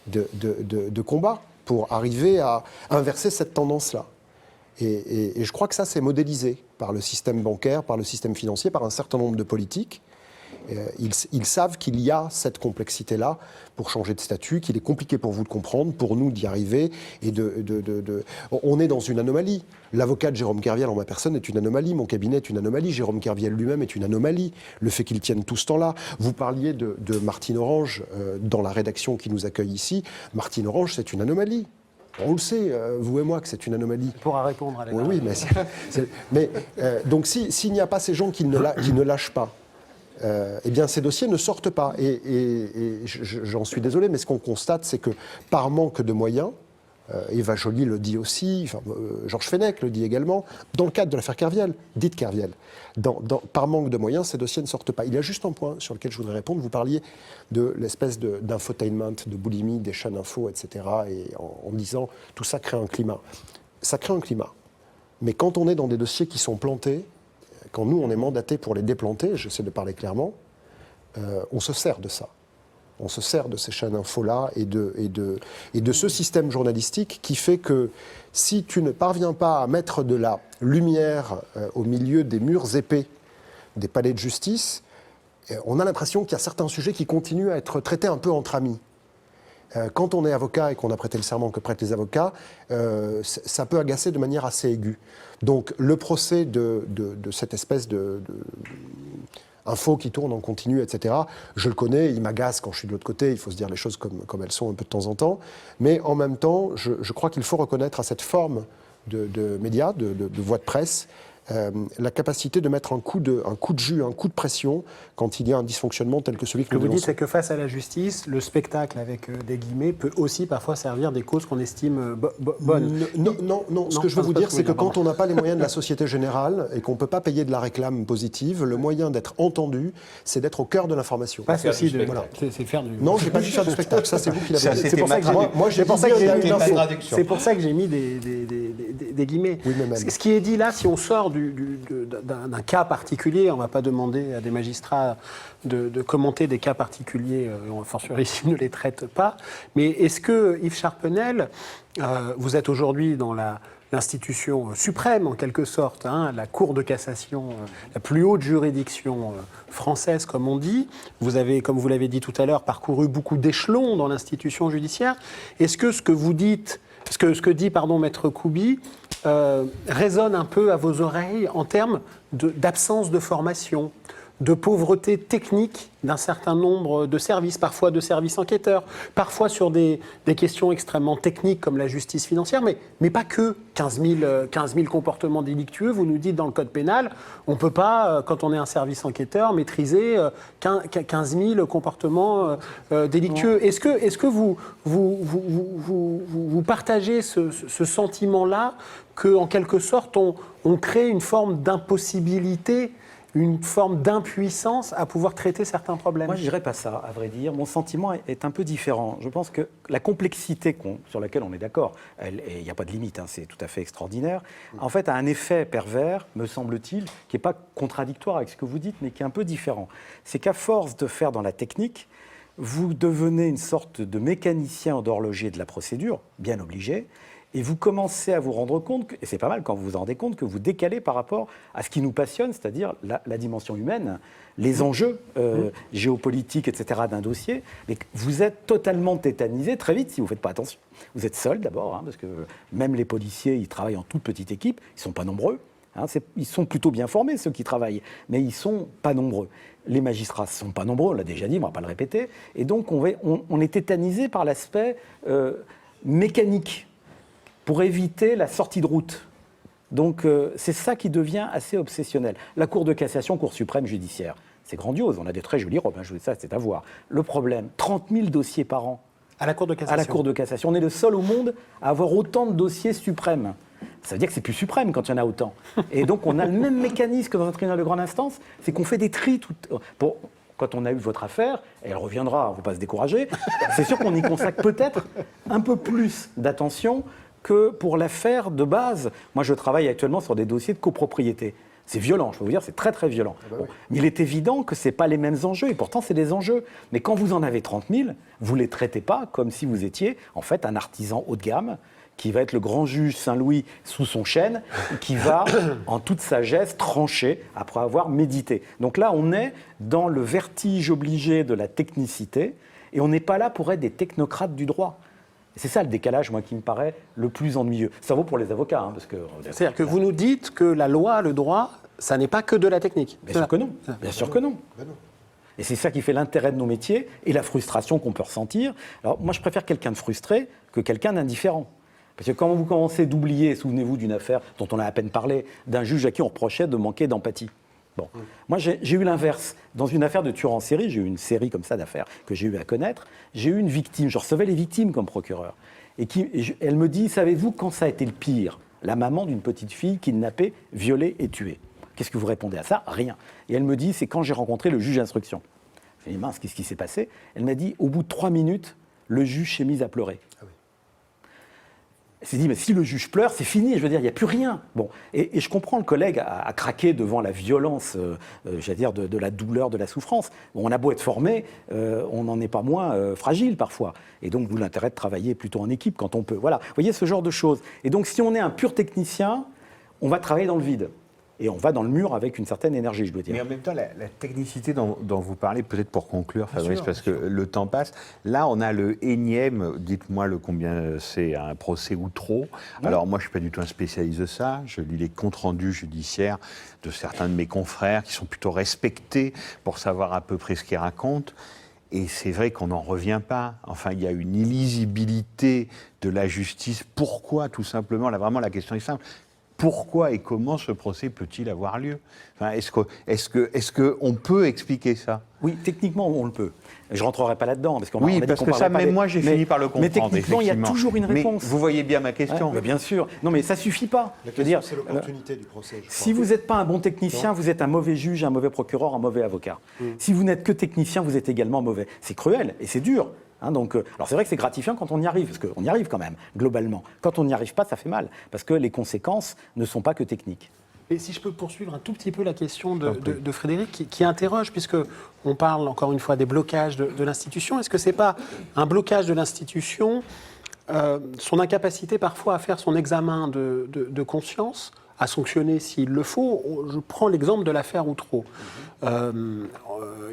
de combat pour arriver à inverser cette tendance-là. Et je crois que ça, c'est modélisé par le système bancaire, par le système financier, par un certain nombre de politiques. Ils savent qu'il y a cette complexité-là pour changer de statut, qu'il est compliqué pour vous de comprendre, pour nous d'y arriver. On est dans une anomalie. L'avocat de Jérôme Kerviel en ma personne est une anomalie, mon cabinet est une anomalie, Jérôme Kerviel lui-même est une anomalie. Le fait qu'il tienne tout ce temps-là. Vous parliez de Martine Orange dans la rédaction qui nous accueille ici. Martine Orange, c'est une anomalie. On le sait, vous et moi, que c'est une anomalie. Tu pourras répondre à la Oui, mais donc s'il n'y a pas ces gens qui ne lâchent pas, eh bien ces dossiers ne sortent pas. Et j'en suis désolé, mais ce qu'on constate, c'est que par manque de moyens, Eva Joly le dit aussi, Georges Fenech le dit également, dans le cadre de l'affaire Kerviel, dite Kerviel, par manque de moyens, ces dossiers ne sortent pas. Il y a juste un point sur lequel je voudrais répondre. Vous parliez de l'espèce d'infotainment, de boulimie, des chaînes info, etc. Et en disant tout ça crée un climat. Ça crée un climat. Mais quand on est dans des dossiers qui sont plantés, quand nous on est mandatés pour les déplanter, j'essaie de parler clairement, on se sert de ça. On se sert de ces chaînes info-là et de ce système journalistique qui fait que si tu ne parviens pas à mettre de la lumière au milieu des murs épais des palais de justice, on a l'impression qu'il y a certains sujets qui continuent à être traités un peu entre amis. Quand on est avocat et qu'on a prêté le serment que prêtent les avocats, ça peut agacer de manière assez aiguë. Donc le procès de cette espèce info qui tourne en continu, etc. Je le connais, il m'agace quand je suis de l'autre côté, il faut se dire les choses comme elles sont un peu de temps en temps. Mais en même temps, je crois qu'il faut reconnaître à cette forme de médias, de voix de presse, la capacité de mettre un coup de jus, un coup de pression quand il y a un dysfonctionnement tel que celui que nous vous dites, dénonçons. c'est que face à la justice, le spectacle, avec des guillemets, peut aussi parfois servir des causes qu'on estime bonnes. Non. Ce que je veux vous dire, c'est que quand on n'a pas les moyens de la Société Générale et qu'on ne peut pas payer de la réclame positive, le moyen d'être entendu, c'est d'être au cœur de l'information. Pas ceci de... Voilà. C'est faire du... Non, je n'ai pas dit faire du spectacle, ça c'est vous qui l'avez dit. C'est pour ça que moi, j'ai pensé que j'ai mis une info. C'est pour ça que j'ai mis des guillemets. Oui, mais même. Ce qui est dit là, si on sort d'un cas particulier, on ne va pas demander à des magistrats de commenter des cas particuliers, a fortiori s'ils ne les traitent pas, mais est-ce que Yves Charpenel, vous êtes aujourd'hui dans l'institution suprême en quelque sorte, la Cour de cassation, la plus haute juridiction française comme on dit, vous avez, comme vous l'avez dit tout à l'heure, parcouru beaucoup d'échelons dans l'institution judiciaire, est-ce que ce que vous dites, ce que dit Maître Couby, résonne un peu à vos oreilles en termes d'absence de formation, de pauvreté technique d'un certain nombre de services, parfois de services enquêteurs, parfois sur des questions extrêmement techniques comme la justice financière, mais pas que. 15 000 comportements délictueux, vous nous dites dans le code pénal, on ne peut pas, quand on est un service enquêteur, maîtriser 15 000 comportements délictueux. Est-ce que vous partagez ce sentiment-là qu'en quelque sorte on crée une forme d'impossibilité, une forme d'impuissance à pouvoir traiter certains problèmes? Moi, je ne dirais pas ça, à vrai dire. Mon sentiment est un peu différent. Je pense que la complexité sur laquelle on est d'accord, il n'y a pas de limite, c'est tout à fait extraordinaire, en fait, a un effet pervers, me semble-t-il, qui n'est pas contradictoire avec ce que vous dites, mais qui est un peu différent. C'est qu'à force de faire dans la technique, vous devenez une sorte de mécanicien d'horloger de la procédure, bien obligé, et vous commencez à vous rendre compte, et c'est pas mal quand vous vous rendez compte, que vous décalez par rapport à ce qui nous passionne, c'est-à-dire la dimension humaine, les enjeux géopolitiques, etc. d'un dossier, mais vous êtes totalement tétanisé très vite si vous ne faites pas attention. Vous êtes seul d'abord, parce que même les policiers, ils travaillent en toute petite équipe, ils ne sont pas nombreux. Ils sont plutôt bien formés, ceux qui travaillent, mais ils ne sont pas nombreux. Les magistrats ne sont pas nombreux, on l'a déjà dit, on ne va pas le répéter, et donc on est tétanisé par l'aspect mécanique, pour éviter la sortie de route. Donc c'est ça qui devient assez obsessionnel. La Cour de cassation, Cour suprême judiciaire, C'est grandiose, on a des très jolies robes, hein, ça c'est à voir. Le problème, 30 000 dossiers par an À la Cour de cassation. à la Cour de cassation. On est le seul au monde à avoir autant de dossiers suprêmes. Ça veut dire que c'est plus suprême quand il y en a autant. Et donc on a le même mécanisme que dans un tribunal de grande instance, c'est qu'on fait des tris. Quand on a eu votre affaire, et elle reviendra, il ne faut pas se décourager, c'est sûr qu'on y consacre peut-être un peu plus d'attention que pour l'affaire de base. Moi, je travaille actuellement sur des dossiers de copropriété. C'est violent, je peux vous dire, c'est très très violent. Bon, mais il est évident que ce n'est pas les mêmes enjeux, et pourtant c'est des enjeux. Mais quand vous en avez 30 000, vous ne les traitez pas comme si vous étiez en fait un artisan haut de gamme qui va être le grand juge Saint-Louis sous son chêne, qui va en toute sagesse trancher après avoir médité. Donc là, on est dans le vertige obligé de la technicité, et on n'est pas là pour être des technocrates du droit. Et c'est ça le décalage, moi, qui me paraît le plus ennuyeux. Ça vaut pour les avocats, hein, parce que... C'est-à-dire que vous nous dites que la loi, le droit, ça n'est pas que de la technique. Bien sûr que non. Bien sûr que non. Et c'est ça qui fait l'intérêt de nos métiers et la frustration qu'on peut ressentir. Alors moi, je préfère quelqu'un de frustré que quelqu'un d'indifférent. Parce que quand vous commencez d'oublier, souvenez-vous d'une affaire dont on a à peine parlé, d'un juge à qui on reprochait de manquer d'empathie. Bon. Moi, j'ai eu l'inverse. Dans une affaire de tueur en série, j'ai eu une série comme ça d'affaires que j'ai eu à connaître, j'ai eu une victime, je recevais les victimes comme procureur. Elle me dit, savez-vous quand ça a été le pire? La maman d'une petite fille kidnappée, violée et tuée. Qu'est-ce que vous répondez à ça? Rien. Et elle me dit, c'est quand j'ai rencontré le juge d'instruction. Je lui ai dit, mince, qu'est-ce qui s'est passé? Elle m'a dit, au bout de 3 minutes, le juge s'est mis à pleurer. Elle s'est dit, mais si le juge pleure, c'est fini, je veux dire, il n'y a plus rien. Bon. Et je comprends le collègue à craquer devant la violence, j'allais dire, de la douleur, de la souffrance. Bon, on a beau être formé, on n'en est pas moins fragile parfois. Et donc, d'où l'intérêt de travailler plutôt en équipe quand on peut. Voilà, vous voyez ce genre de choses. Et donc, si on est un pur technicien, on va travailler dans le vide. Et on va dans le mur avec une certaine énergie, je dois dire. Mais en même temps, la technicité dont vous parlez, peut-être pour conclure, Fabrice, parce que le temps passe, là, on a le énième, dites-moi combien c'est un procès ou trop. Ouais. Alors, moi, je ne suis pas du tout un spécialiste de ça. Je lis les comptes rendus judiciaires de certains de mes confrères qui sont plutôt respectés pour savoir à peu près ce qu'ils racontent. Et c'est vrai qu'on n'en revient pas. Enfin, il y a une illisibilité de la justice. Pourquoi, tout simplement? Là, vraiment, la question est simple. Pourquoi et comment ce procès peut-il avoir lieu? Enfin, est-ce qu'on peut expliquer ça? Oui, techniquement, on le peut. Je ne rentrerai pas là-dedans. Parce que ça, même moi, j'ai fini par le comprendre. Mais techniquement, il y a toujours une réponse. Mais vous voyez bien ma question. Ouais, bien sûr. Non, mais ça ne suffit pas. La question, c'est l'opportunité du procès. Si vous n'êtes pas un bon technicien, vous êtes un mauvais juge, un mauvais procureur, un mauvais avocat. Si vous n'êtes que technicien, vous êtes également mauvais. C'est cruel et c'est dur. Donc, alors c'est vrai que c'est gratifiant quand on y arrive, parce qu'on y arrive quand même, globalement. Quand on n'y arrive pas, ça fait mal, parce que les conséquences ne sont pas que techniques. Et si je peux poursuivre un tout petit peu la question de Frédéric, qui interroge, puisqu'on parle encore une fois des blocages de l'institution, est-ce que ce n'est pas un blocage de l'institution, son incapacité parfois à faire son examen de conscience, à sanctionner s'il le faut? Je prends l'exemple de l'affaire Outreau.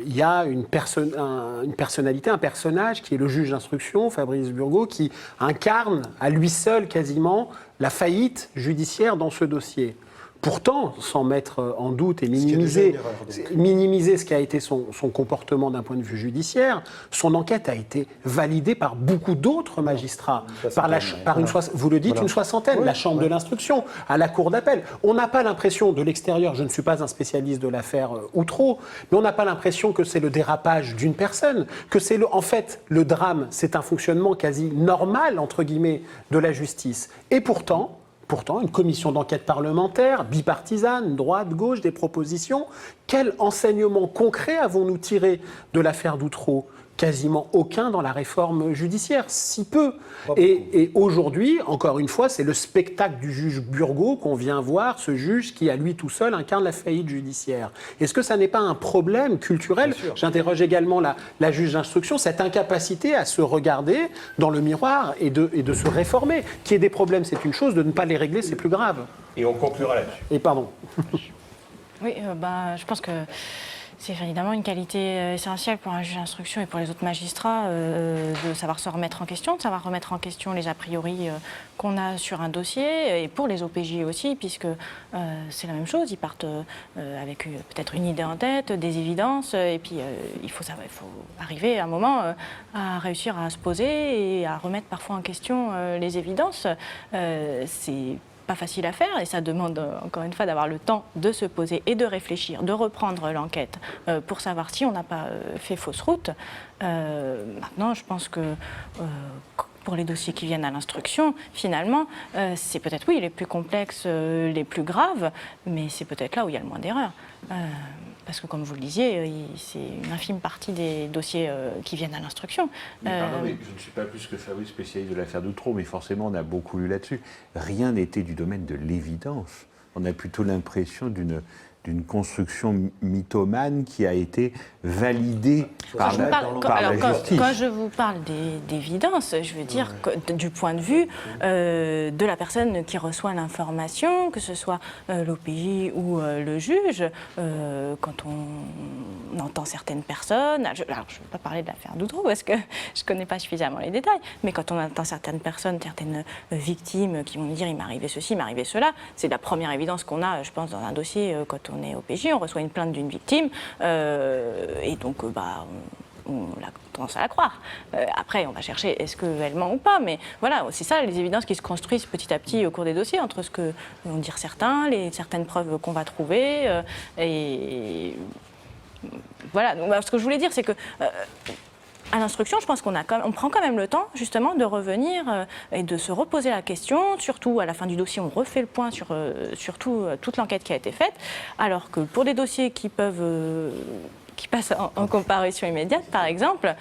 Il y a une personnalité, un personnage qui est le juge d'instruction, Fabrice Burgaud, qui incarne à lui seul quasiment la faillite judiciaire dans ce dossier. Pourtant, sans mettre en doute et minimiser ce qui a été son comportement d'un point de vue judiciaire, son enquête a été validée par beaucoup d'autres magistrats. Vous le dites, une soixantaine, la Chambre de l'instruction, à la Cour d'appel. On n'a pas l'impression, de l'extérieur, je ne suis pas un spécialiste de l'affaire Outreau, mais on n'a pas l'impression que c'est le dérapage d'une personne, que c'est en fait, le drame, c'est un fonctionnement quasi normal, entre guillemets, de la justice. Et pourtant, une commission d'enquête parlementaire, bipartisane, droite, gauche, des propositions. Quel enseignement concret avons-nous tiré de l'affaire d'Outreau? Quasiment aucun dans la réforme judiciaire, si peu. Et aujourd'hui, encore une fois, c'est le spectacle du juge Burgaud qu'on vient voir, ce juge qui, à lui tout seul, incarne la faillite judiciaire. Est-ce que ça n'est pas un problème culturel? J'interroge également la juge d'instruction, cette incapacité à se regarder dans le miroir et de se réformer. Qu'il y ait des problèmes, c'est une chose, de ne pas les régler, c'est plus grave. Et on conclura là-dessus. Et pardon. Oui, je pense que c'est évidemment une qualité essentielle pour un juge d'instruction et pour les autres magistrats de savoir se remettre en question, de savoir remettre en question les a priori qu'on a sur un dossier, et pour les OPJ aussi, puisque c'est la même chose, ils partent avec peut-être une idée en tête, des évidences, et puis il faut arriver à un moment à réussir à se poser et à remettre parfois en question les évidences. C'est pas facile à faire et ça demande encore une fois d'avoir le temps de se poser et de réfléchir, de reprendre l'enquête pour savoir si on n'a pas fait fausse route. Maintenant, je pense que pour les dossiers qui viennent à l'instruction, finalement, c'est peut-être, oui, les plus complexes, les plus graves, mais c'est peut-être là où il y a le moins d'erreurs. Parce que, comme vous le disiez, c'est une infime partie des dossiers qui viennent à l'instruction. Pardon, mais je ne suis pas plus que Fabrice, spécialiste de l'affaire Doutreau, mais forcément, on a beaucoup lu là-dessus. Rien n'était du domaine de l'évidence. On a plutôt l'impression d'une construction mythomane qui a été validée par la justice. Quand je vous parle d'évidence, je veux dire que, du point de vue de la personne qui reçoit l'information, que ce soit l'OPJ ou le juge, quand on entend certaines personnes, alors je ne vais pas parler de l'affaire Doutreau parce que je ne connais pas suffisamment les détails, mais quand on entend certaines personnes, certaines victimes qui vont me dire il m'est arrivé ceci, il m'est arrivé cela, c'est la première évidence qu'on a, je pense, dans un dossier quand on est OPJ, on reçoit une plainte d'une victime et donc on a tendance à la croire. Après, on va chercher est-ce qu'elle ment ou pas, mais voilà, c'est ça les évidences qui se construisent petit à petit au cours des dossiers, entre ce que vont dire certains, certaines preuves qu'on va trouver, et voilà. Donc, ce que je voulais dire, c'est que à l'instruction, je pense qu'on prend quand même le temps, justement, de revenir et de se reposer la question. Surtout, à la fin du dossier, on refait le point sur toute l'enquête qui a été faite. Alors que pour des dossiers qui passent en comparution immédiate, par exemple,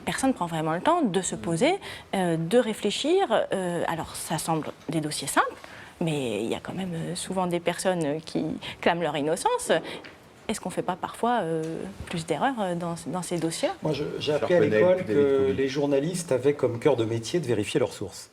personne ne prend vraiment le temps de se poser, de réfléchir. Alors, ça semble des dossiers simples, mais il y a quand même souvent des personnes qui clament leur innocence. Est-ce qu'on ne fait pas parfois plus d'erreurs dans ces dossiers-là? Moi, j'ai appris à l'école que les journalistes avaient comme cœur de métier de vérifier leurs sources.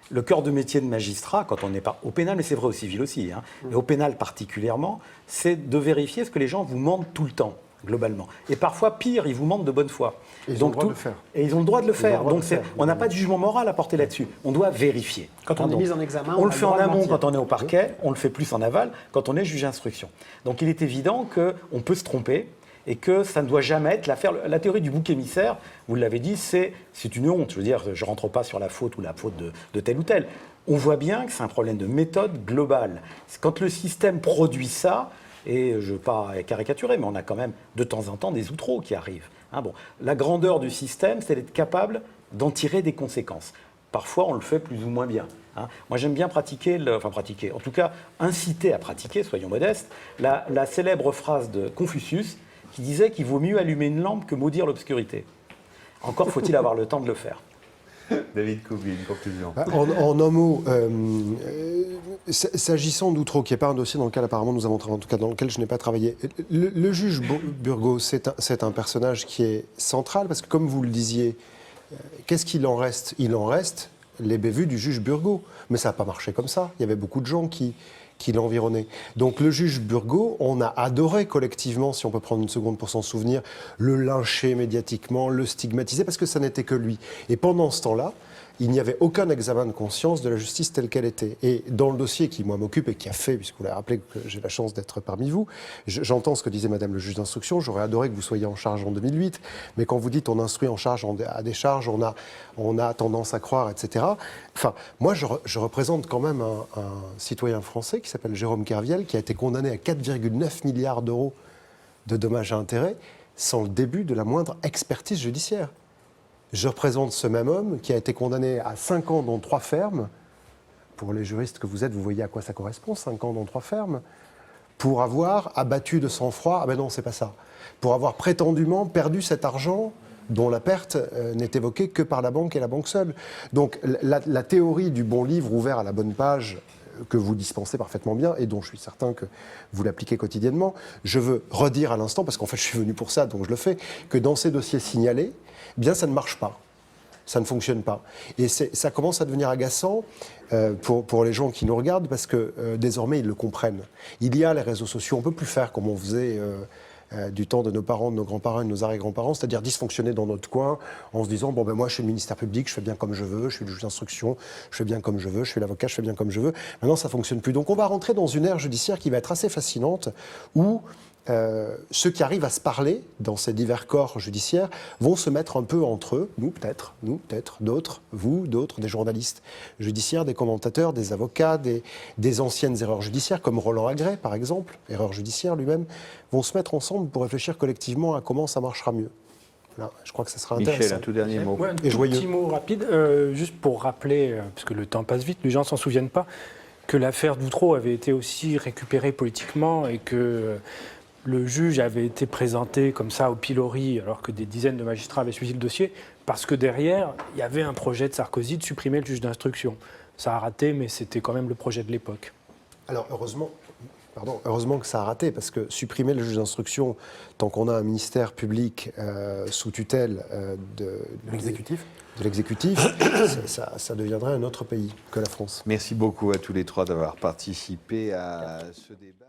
Le cœur de métier de magistrat, quand on n'est pas au pénal, mais c'est vrai au civil aussi, hein, mais au pénal particulièrement, c'est de vérifier ce que les gens vous mentent tout le temps, globalement. Et parfois, pire, ils vous mentent de bonne foi. Et ils ont le droit de le faire. Et ils ont le droit de le faire. Donc, on n'a pas de jugement moral à porter là-dessus. On doit vérifier. Quand on est mis en examen, on le fait en amont quand on est au parquet, on le fait plus en aval quand on est juge d'instruction. Donc, il est évident qu'on peut se tromper et que ça ne doit jamais être l'affaire. La théorie du bouc émissaire, vous l'avez dit, c'est une honte. Je veux dire, je ne rentre pas sur la faute ou la faute de tel ou tel. On voit bien que c'est un problème de méthode globale. Quand le système produit ça, et je ne veux pas caricaturer, mais on a quand même de temps en temps des outreaux qui arrivent. Hein, bon. La grandeur du système, c'est d'être capable d'en tirer des conséquences. Parfois, on le fait plus ou moins bien. Hein. Moi, j'aime bien en tout cas, inciter à pratiquer, soyons modestes, la célèbre phrase de Confucius qui disait qu'il vaut mieux allumer une lampe que maudire l'obscurité. Encore faut-il avoir le temps de le faire. David Couby, une conclusion. En un mot, s'agissant d'Outreau, qui n'est pas un dossier dans lequel apparemment nous avons travaillé, en tout cas dans lequel je n'ai pas travaillé, le juge Burgos, c'est un personnage qui est central, parce que comme vous le disiez, qu'est-ce qu'il en reste? Il en reste les bévues du juge Burgos. Mais ça n'a pas marché comme ça. Il y avait beaucoup de gens qui l'environnaient. Donc le juge Burgos, on a adoré collectivement, si on peut prendre une seconde pour s'en souvenir, le lyncher médiatiquement, le stigmatiser, parce que ça n'était que lui. Et pendant ce temps-là, il n'y avait aucun examen de conscience de la justice telle qu'elle était. Et dans le dossier qui, moi, m'occupe et qui a fait, puisque vous l'avez rappelé que j'ai la chance d'être parmi vous, j'entends ce que disait Madame le juge d'instruction, j'aurais adoré que vous soyez en charge en 2008, mais quand vous dites on instruit en charge à décharge, on a tendance à croire, etc. Enfin, moi, je représente quand même un citoyen français qui s'appelle Jérôme Kerviel, qui a été condamné à 4,9 milliards d'euros de dommages à intérêts sans le début de la moindre expertise judiciaire. Je représente ce même homme qui a été condamné à 5 ans dans 3 fermes. Pour les juristes que vous êtes, vous voyez à quoi ça correspond, 5 ans dans 3 fermes. Pour avoir abattu de sang-froid, ah ben non, c'est pas ça. Pour avoir prétendument perdu cet argent dont la perte n'est évoquée que par la banque et la banque seule. Donc la théorie du bon livre ouvert à la bonne page que vous dispensez parfaitement bien et dont je suis certain que vous l'appliquez quotidiennement, je veux redire à l'instant, parce qu'en fait je suis venu pour ça, donc je le fais, que dans ces dossiers signalés, eh bien ça ne marche pas. Ça ne fonctionne pas. Et ça commence à devenir agaçant pour les gens qui nous regardent, parce que désormais ils le comprennent. Il y a les réseaux sociaux, on ne peut plus faire comme on faisait du temps de nos parents, de nos grands-parents et de nos arrière-grands-parents, c'est-à-dire dysfonctionner dans notre coin en se disant, bon ben moi je suis le ministère public, je fais bien comme je veux, je suis le juge d'instruction, je fais bien comme je veux, je suis l'avocat, je fais bien comme je veux. Maintenant ça ne fonctionne plus. Donc on va rentrer dans une ère judiciaire qui va être assez fascinante, où ceux qui arrivent à se parler dans ces divers corps judiciaires vont se mettre un peu entre eux, nous peut-être, d'autres, vous, d'autres, des journalistes judiciaires, des commentateurs, des avocats, des anciennes erreurs judiciaires, comme Roland Agré, par exemple, erreur judiciaire lui-même, vont se mettre ensemble pour réfléchir collectivement à comment ça marchera mieux. Voilà, je crois que ça sera intéressant. Michel, un tout dernier mot. Ouais, un Et tout joyeux. petit mot rapide, juste pour rappeler, parce que le temps passe vite, les gens ne s'en souviennent pas, que l'affaire Doutreau avait été aussi récupérée politiquement et que le juge avait été présenté comme ça au pilori alors que des dizaines de magistrats avaient suivi le dossier parce que derrière, il y avait un projet de Sarkozy de supprimer le juge d'instruction. Ça a raté, mais c'était quand même le projet de l'époque. Alors heureusement que ça a raté, parce que supprimer le juge d'instruction, tant qu'on a un ministère public sous tutelle de l'exécutif, ça deviendrait un autre pays que la France. Merci beaucoup à tous les trois d'avoir participé à ce débat.